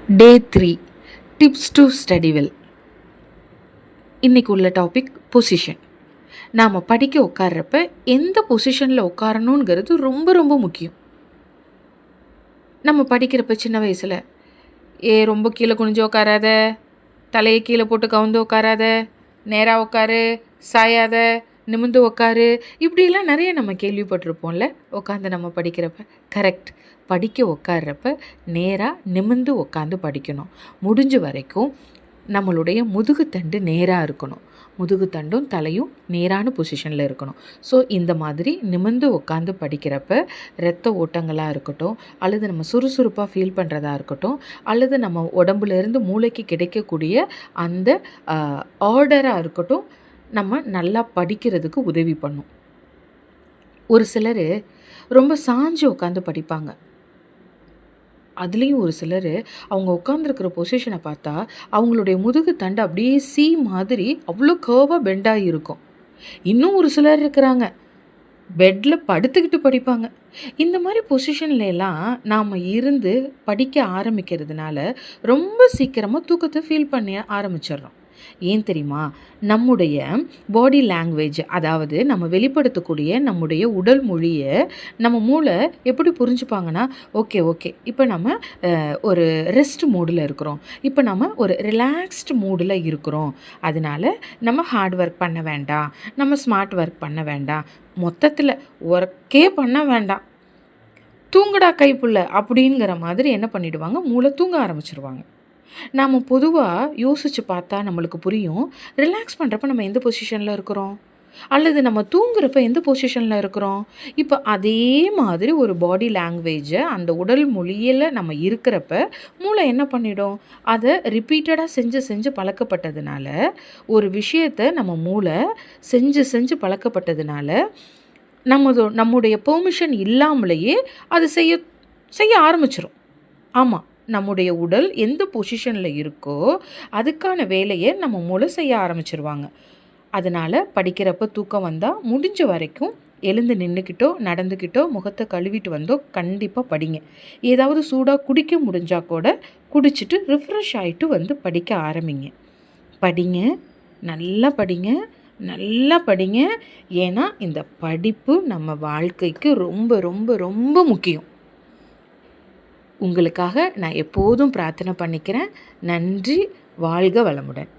Day 3 tips to study well. இன்றைக்கி உள்ள topic position. நாம் படிக்க உட்கார்றப்ப எந்த பொசிஷனில் உட்காரணுங்கிறது ரொம்ப ரொம்ப முக்கியம். நம்ம படிக்கிறப்ப சின்ன வயசில் ரொம்ப கீழே குனிஞ்சு உட்காராத, தலையை கீழே போட்டு கவுந்து உட்காராத, நேராக உட்காரு, சாயாத, நிமிந்து உட்காரு, இப்படிலாம் நிறைய நம்ம கேள்விப்பட்டிருப்போம்ல உட்காந்து நம்ம படிக்கிறப்ப. கரெக்ட். படிக்க உட்கார்றப்ப நேராக நிமிந்து உட்காந்து படிக்கணும். முடிஞ்ச வரைக்கும் நம்மளுடைய முதுகுத்தண்டு நேராக இருக்கணும். முதுகுத்தண்டும் தலையும் நேரான பொசிஷனில் இருக்கணும். ஸோ இந்த மாதிரி நிமிந்து உட்காந்து படிக்கிறப்ப இரத்த ஓட்டங்களாக இருக்கட்டும், அல்லது நம்ம சுறுசுறுப்பாக ஃபீல் பண்ணுறதா இருக்கட்டும், அல்லது நம்ம உடம்புலேருந்து மூளைக்கு கிடைக்கக்கூடிய அந்த ஆர்டராக இருக்கட்டும், நம்ம நல்லா படிக்கிறதுக்கு உதவி பண்ணும். ஒரு சிலர் ரொம்ப சாஞ்சு உட்காந்து படிப்பாங்க. அதுலேயும் ஒரு சிலர் அவங்க உட்காந்துருக்கிற பொசிஷனை பார்த்தா அவங்களுடைய முதுகு தண்டு அப்படியே சி மாதிரி அவ்வளோ கர்வாக பெண்டாகி இருக்கும். இன்னும் ஒரு சிலர் இருக்கிறாங்க, பெட்டில் படுத்துக்கிட்டு படிப்பாங்க. இந்த மாதிரி பொசிஷன்ல எல்லாம் நாம் இருந்து படிக்க ஆரம்பிக்கிறதுனால ரொம்ப சீக்கிரமாக தூக்கத்தை ஃபீல் பண்ண ஆரம்பிச்சிடுறோம். ஏன் தெரியுமா? நம்முடைய பாடி லாங்குவேஜ், அதாவது நம்ம வெளிப்படுத்தக்கூடிய நம்முடைய உடல் மொழியை நம்ம மூளை எப்படி புரிஞ்சுப்பாங்கன்னா, ஓகே இப்போ நம்ம ஒரு ரெஸ்ட் மூடில் இருக்கிறோம், இப்போ நம்ம ஒரு ரிலாக்ஸ்டு மூடில் இருக்கிறோம், அதனால் நம்ம ஹார்ட் ஒர்க் பண்ண வேண்டாம், நம்ம ஸ்மார்ட் ஒர்க் பண்ண வேண்டாம், மொத்தத்தில் ஒர்க்கே பண்ண வேண்டாம், தூங்குடா கைப்புள்ள அப்படிங்கிற மாதிரி என்ன பண்ணிவிடுவாங்க, மூளை தூங்க ஆரம்பிச்சிருவாங்க. நாம் பொதுவாக யோசித்து பார்த்தா நம்மளுக்கு புரியும், ரிலாக்ஸ் பண்ணுறப்ப நம்ம எந்த பொசிஷனில் இருக்கிறோம், அல்லது நம்ம தூங்குறப்ப எந்த பொசிஷனில் இருக்கிறோம். இப்போ அதே மாதிரி ஒரு பாடி லாங்குவேஜை அந்த உடல் மொழியில் நம்ம இருக்கிறப்ப மூளை என்ன பண்ணிடும், அதை ரிப்பீட்டடாக செஞ்சு பழக்கப்பட்டதுனால, ஒரு விஷயத்தை நம்ம மூளை செஞ்சு பழக்கப்பட்டதுனால நம்முடைய பெர்மிஷன் இல்லாமலேயே அது செய்ய ஆரம்பிச்சிடும். ஆமாம், நம்முடைய உடல் எந்த பொசிஷனில் இருக்கோ அதுக்கான வேலையை நம்ம மூளை செய்ய ஆரம்பிச்சிருவாங்க. அதனால் படிக்கிறப்ப தூக்கம் வந்தால் முடிஞ்ச வரைக்கும் எழுந்து நின்றுக்கிட்டோ நடந்துக்கிட்டோ முகத்தை கழுவிட்டு வந்தோ கண்டிப்பாக படிங்க. ஏதாவது சூடாக குடிக்க முடிஞ்சால் கூட குடிச்சிட்டு ரிஃப்ரெஷ் ஆகிட்டு வந்து படிக்க ஆரம்பிங்க. படிங்க, நல்லா படிங்க, நல்லா படிங்க. ஏன்னா இந்த படிப்பு நம்ம வாழ்க்கைக்கு ரொம்ப ரொம்ப ரொம்ப முக்கியம். உங்களுக்காக நான் எப்போதும் பிரார்த்தனை பண்ணிக்கிறேன். நன்றி. வாழ்க வளமுடன்.